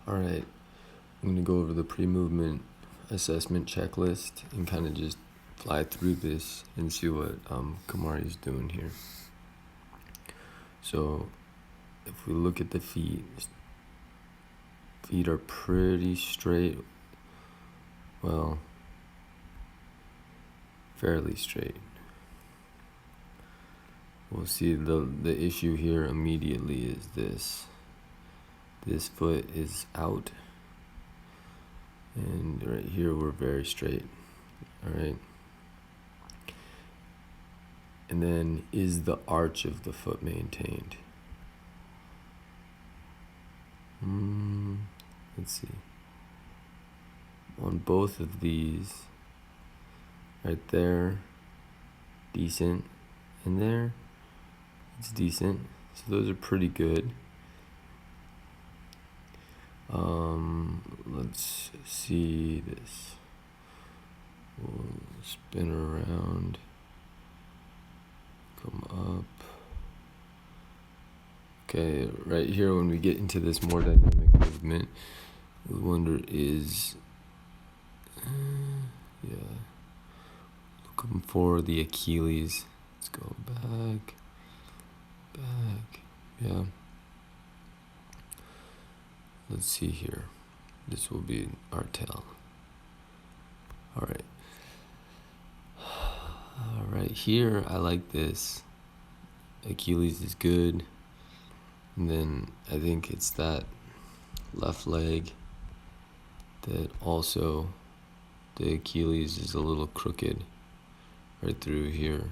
Alright, I'm going to go over the pre-movement assessment checklist and kind of just fly through this and see what Kamari is doing here. So, if we look at the feet are pretty straight. Well, fairly straight. We'll see the issue here immediately is this. This foot is out. And right here we're very straight. Alright. And then is the arch of the foot maintained? Let's see. On both of these, right there, decent. And there, it's decent. So those are pretty good. Let's see this. We'll spin around, come up. Okay, right here when we get into this more dynamic movement, we wonder is, looking for the Achilles. Let's go back, yeah. Let's see here. This will be our tail. Alright. Right here, I like this. Achilles is good. And then I think it's that left leg that also the Achilles is a little crooked right through here.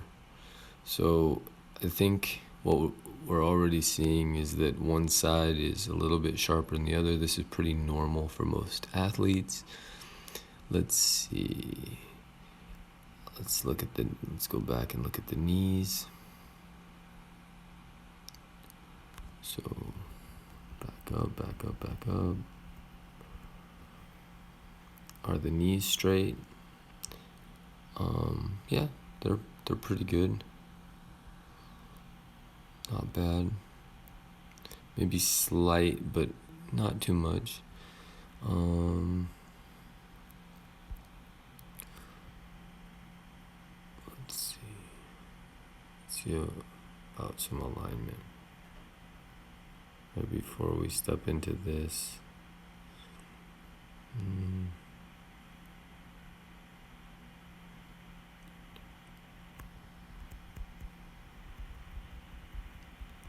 So I think what we're already seeing is that one side is a little bit sharper than the other. This is pretty normal for most athletes. Let's see. Let's go back and look at the knees. So back up. Are the knees straight? Yeah, they're pretty good. Not bad. Maybe slight, but not too much. Let's see about some alignment. Right before we step into this.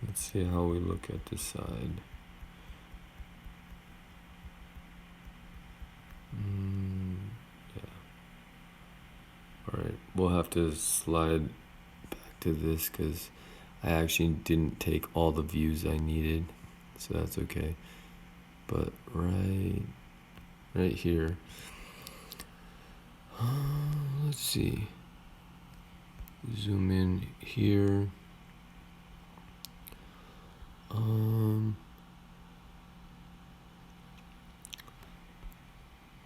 Let's see how we look at the side. Yeah. Alright, we'll have to slide back to this because I actually didn't take all the views I needed, so that's okay. But right here, let's see. Zoom in here.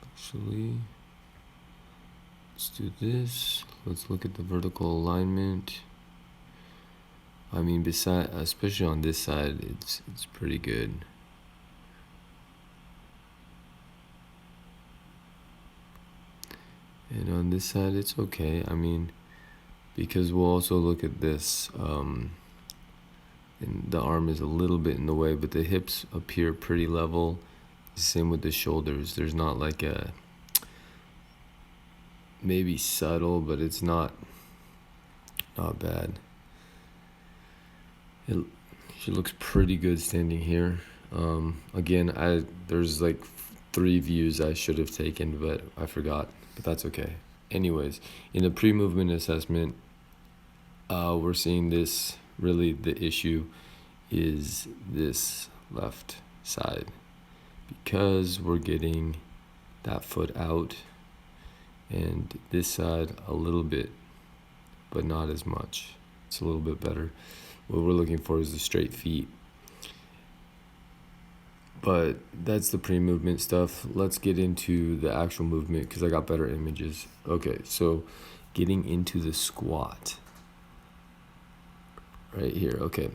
Actually, let's do this. Let's look at the vertical alignment. I mean, especially on this side, it's pretty good. And on this side, it's okay. I mean, because we'll also look at this. And the arm is a little bit in the way, but the hips appear pretty level. Same with the shoulders. There's not like a, maybe subtle, but it's not bad. She looks pretty good standing here. Again, there's like 3 views I should have taken, but I forgot. But that's okay. Anyways, in the pre-movement assessment, we're seeing this. Really, the issue is this left side because we're getting that foot out and this side a little bit, but not as much. It's a little bit better. What we're looking for is the straight feet. But that's the pre-movement stuff. Let's get into the actual movement because I got better images. Okay, so getting into the squat. Right here, okay.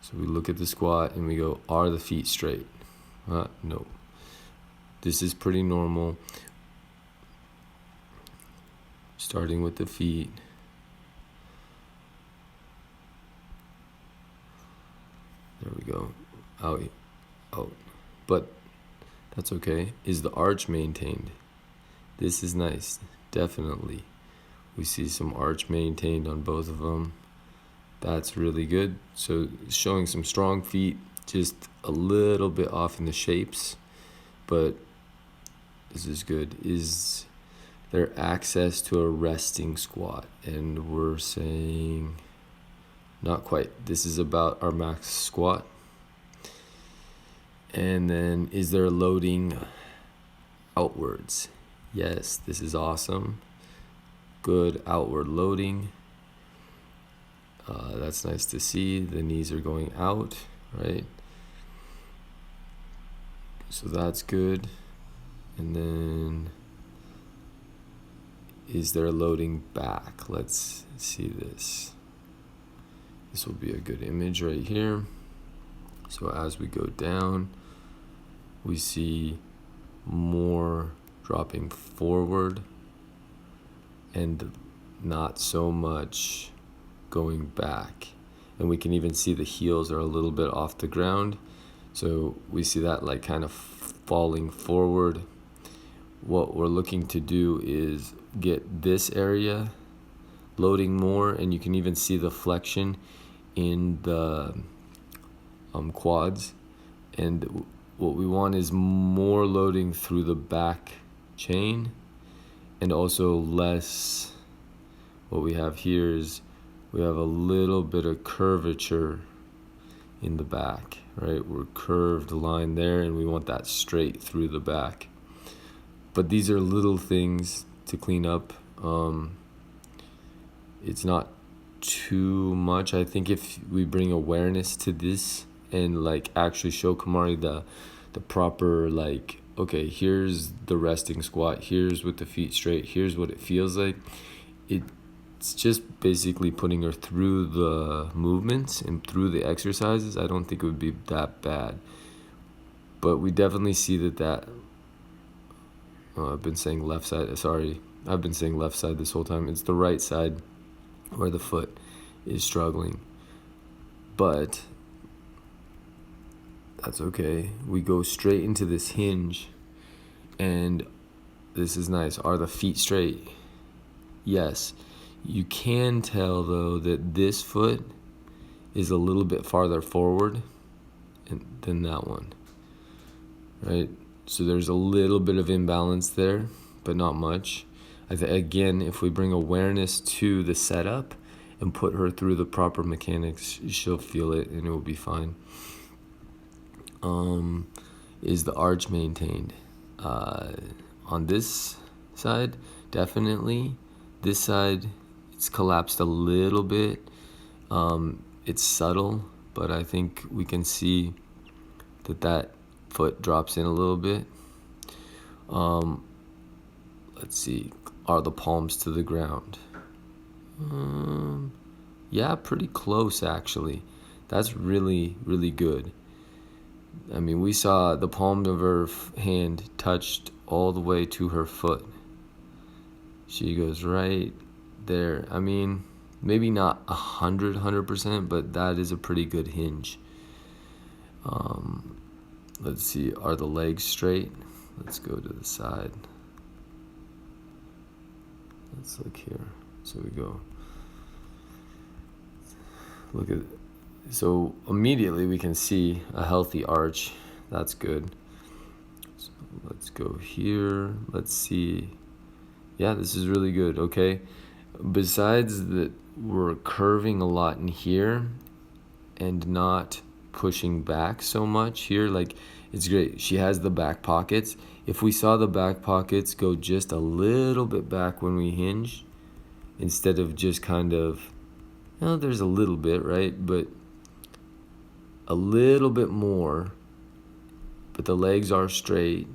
So we look at the squat and we go, are the feet straight? No. This is pretty normal. Starting with the feet. There we go. Out. But that's okay. Is the arch maintained? This is nice. Definitely. We see some arch maintained on both of them. That's really good. So showing some strong feet, just a little bit off in the shapes, but this is good. Is there access to a resting squat? And we're saying not quite. This is about our max squat. And then is there loading outwards? Yes, this is awesome. Good outward loading. That's nice to see. The knees are going out, right? So that's good. And then is there loading back? Let's see this. This will be a good image right here. So as we go down, we see more dropping forward and not so much going back. And we can even see the heels are a little bit off the ground. So we see that like kind of falling forward. What we're looking to do is get this area loading more, and you can even see the flexion in the quads. And what we want is more loading through the back chain, and also less. What we have here is we have a little bit of curvature in the back, right? We're curved line there, and we want that straight through the back. But these are little things to clean up. It's not too much. I think if we bring awareness to this and like actually show Kamari the proper, like, okay, here's the resting squat, here's with the feet straight, here's what it feels like. It's just basically putting her through the movements and through the exercises. I don't think it would be that bad. But we definitely see that I've been saying left side. Sorry, I've been saying left side this whole time. It's the right side where the foot is struggling. But that's okay. We go straight into this hinge, and this is nice. Are the feet straight? Yes. You can tell, though, that this foot is a little bit farther forward than that one, right? So there's a little bit of imbalance there, but not much. Again, if we bring awareness to the setup and put her through the proper mechanics, she'll feel it and it will be fine. Is the arch maintained? On this side, definitely. This side, it's collapsed a little bit. It's subtle, but I think we can see that foot drops in a little bit. Let's see. Are the palms to the ground? Yeah, pretty close actually. That's really, really good. I mean, we saw the palm of her hand touched all the way to her foot. She goes right there. I mean, maybe not 100%, but that is a pretty good hinge. Let's see, are the legs straight? Let's go to the side. Let's look here. So we go. Look at, so immediately we can see a healthy arch. That's good. So let's go here. Let's see. Yeah, this is really good. Okay. Besides that, we're curving a lot in here and not pushing back so much here. Like, it's great. She has the back pockets. If we saw the back pockets go just a little bit back when we hinge, instead of just kind of, there's a little bit, right? But a little bit more, but the legs are straight.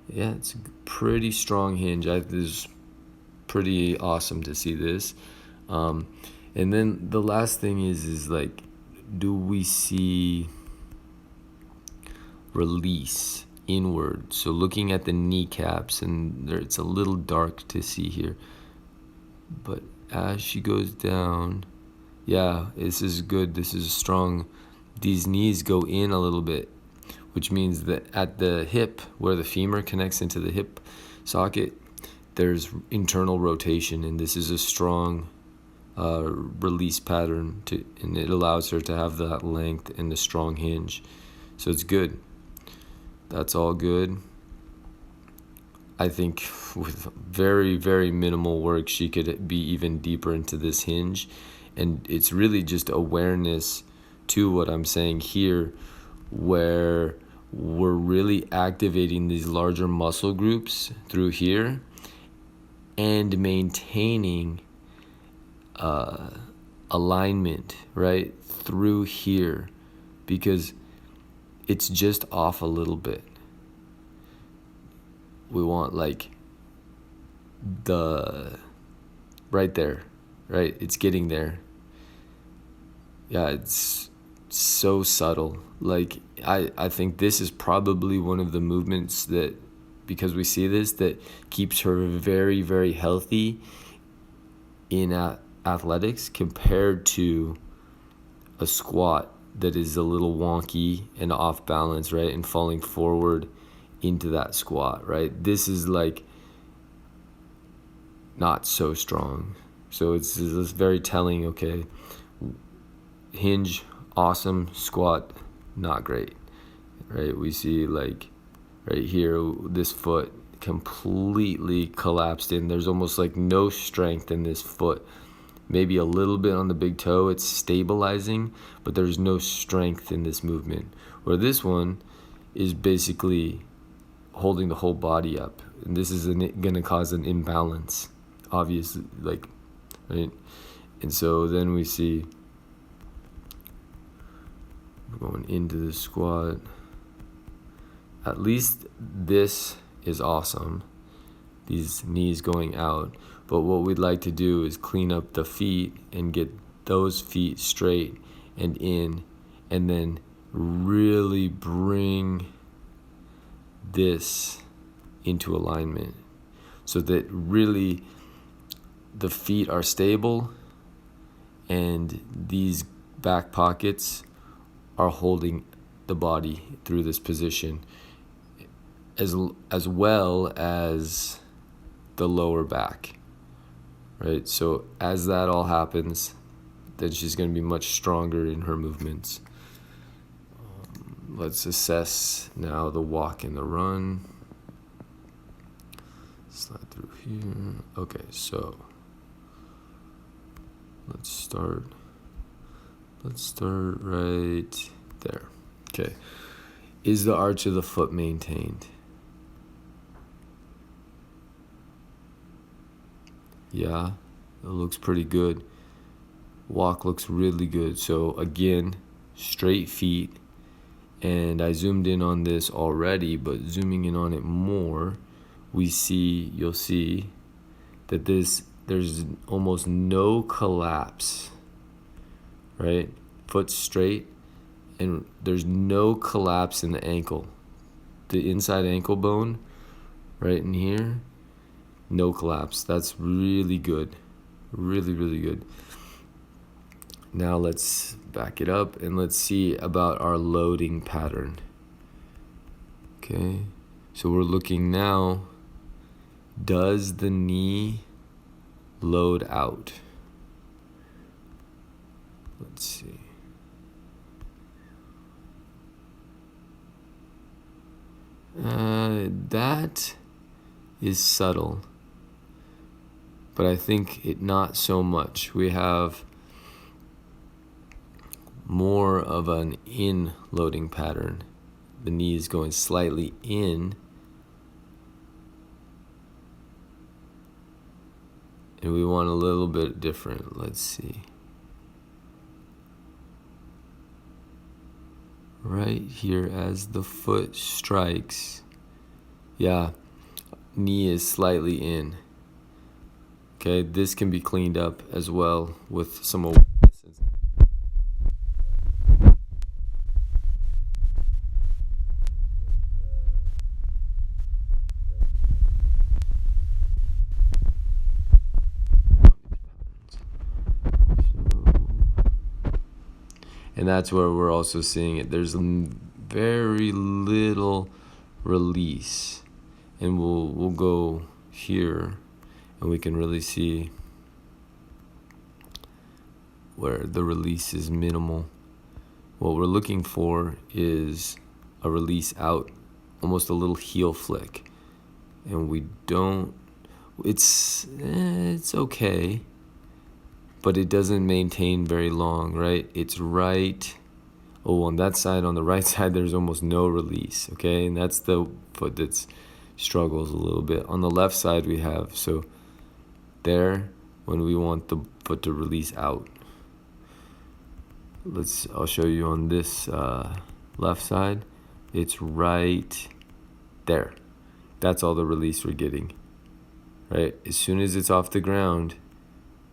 Yeah, it's a pretty strong hinge. This is pretty awesome to see this. And then the last thing is like, do we see release inward. So looking at the kneecaps, and it's a little dark to see here, but as she goes down, yeah, this is good. This is strong. These knees go in a little bit, which means that at the hip, where the femur connects into the hip socket, there's internal rotation, and this is a strong release pattern, and it allows her to have that length and the strong hinge. So it's good. That's all good. I think with very, very minimal work, she could be even deeper into this hinge. And it's really just awareness to what I'm saying here, where we're really activating these larger muscle groups through here and maintaining alignment right through here, because it's just off a little bit. We want like the right there, right? It's getting there. Yeah, it's so subtle. Like I think this is probably one of the movements that, because we see this, that keeps her very, very healthy in athletics compared to a squat that is a little wonky and off balance, right? And falling forward into that squat, right? This is like not so strong. So it's very telling, okay, hinge, awesome, squat, not great, right? We see like right here, this foot completely collapsed in. There's almost like no strength in this foot. Maybe a little bit on the big toe, it's stabilizing, but there's no strength in this movement. Where this one is basically holding the whole body up, and this is gonna cause an imbalance, obviously, like, right? And so then we see we're going into the squat. At least this is awesome, these knees going out. But what we'd like to do is clean up the feet and get those feet straight and in, and then really bring this into alignment so that really the feet are stable and these back pockets are holding the body through this position, as well as the lower back, right? So as that all happens, then she's going to be much stronger in her movements. Let's assess now the walk and the run. Slide through here. Okay, so let's start right there. Okay. Is the arch of the foot maintained? Yeah, it looks pretty good. Walk looks really good. So again, straight feet. And I zoomed in on this already, but zooming in on it more, you'll see that there's almost no collapse, right? Foot straight, and there's no collapse in the ankle. The inside ankle bone, right in here, no collapse. That's really good. Really, really good. Now let's back it up and let's see about our loading pattern. Okay, so we're looking now, does the knee load out? Let's see. That is subtle, but I think it not so much. We have more of an in loading pattern. The knee is going slightly in, and we want a little bit different. Let's see. Right here as the foot strikes, yeah, knee is slightly in. Okay, this can be cleaned up as well with some awareness. And that's where we're also seeing it. There's very little release. And we'll go here and we can really see where the release is minimal. What we're looking for is a release out, almost a little heel flick. And we don't, it's okay, but it doesn't maintain very long, right? It's right, on that side, on the right side, there's almost no release, okay? And that's the foot that struggles a little bit. On the left side we have, so there, when we want the foot to release out. I'll show you on this left side, it's right there. That's all the release we're getting, right? As soon as it's off the ground,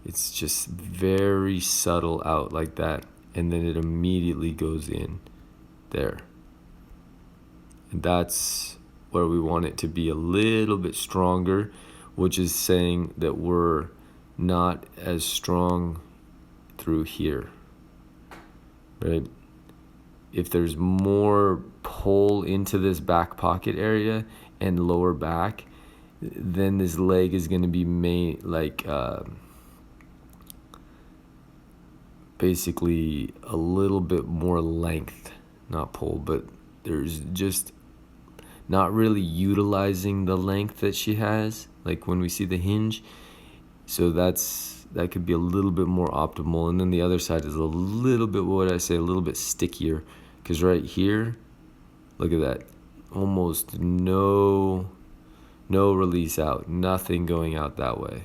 it's just very subtle out like that, and then it immediately goes in there. And that's where we want it to be a little bit stronger, which is saying that we're not as strong through here, right? If there's more pull into this back pocket area and lower back, then this leg is going to be basically a little bit more length, not pull, but there's just not really utilizing the length that she has, like when we see the hinge. So that could be a little bit more optimal. And then the other side is a little bit, what would I say, a little bit stickier, because right here, look at that, almost no release out, nothing going out that way,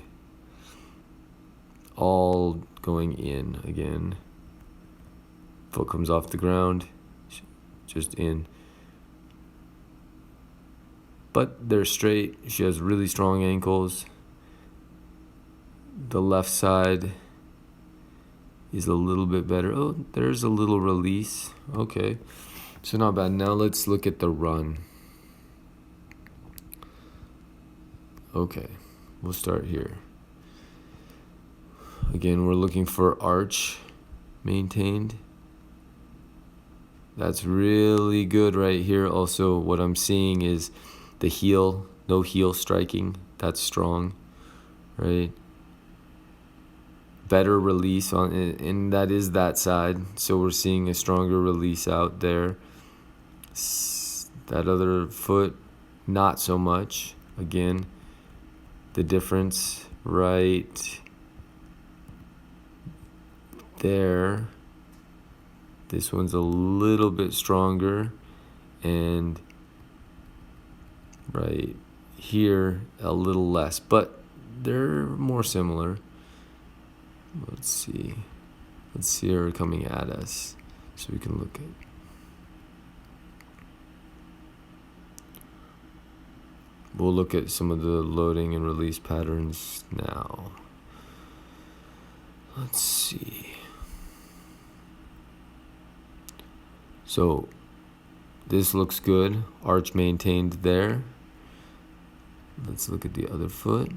all going in again. Foot comes off the ground, just in. But they're straight. She has really strong ankles. The left side is a little bit better. Oh, there's a little release. Okay, so not bad. Now let's look at the run. Okay, we'll start here. Again, we're looking for arch maintained. That's really good right here. Also, what I'm seeing is the heel, no heel striking. That's strong, right? Better release on it, and that is that side. So we're seeing a stronger release out there. That other foot, not so much. Again, the difference right there. This one's a little bit stronger, and right here a little less, but they're more similar. Let's see her coming at us so we can look at. We'll look at some of the loading and release patterns now. Let's see. So this looks good. Arch maintained there. Let's look at the other foot.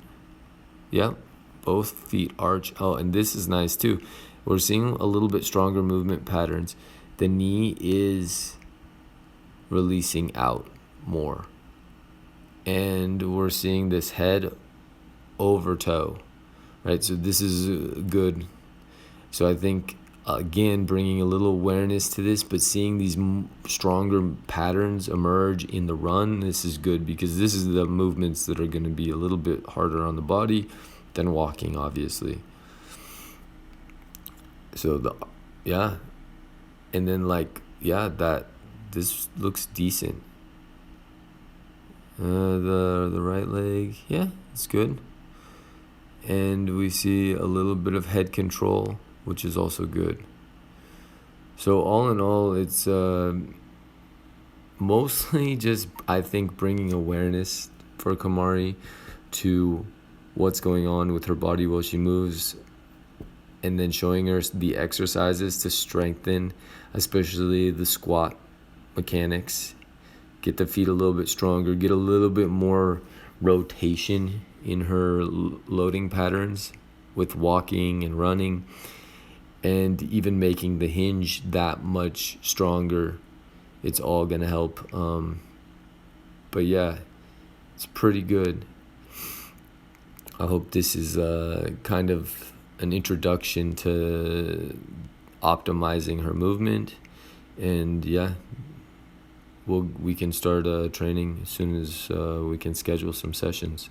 Yep, both feet arch. Oh, and this is nice too. We're seeing a little bit stronger movement patterns. The knee is releasing out more. And we're seeing this head over toe, right? So this is good. So I think, again, bringing a little awareness to this, but seeing these stronger patterns emerge in the run, this is good, because this is the movements that are going to be a little bit harder on the body than walking, obviously. So and then this looks decent. The right leg, yeah, it's good. And we see a little bit of head control, which is also good. So all in all, it's mostly just, I think, bringing awareness for Kamari to what's going on with her body while she moves, and then showing her the exercises to strengthen, especially the squat mechanics. Get the feet a little bit stronger, get a little bit more rotation in her loading patterns with walking and running. and even making the hinge that much stronger. It's all gonna help. But yeah, it's pretty good. I hope this is kind of an introduction to optimizing her movement. And yeah, we can start training as soon as we can schedule some sessions.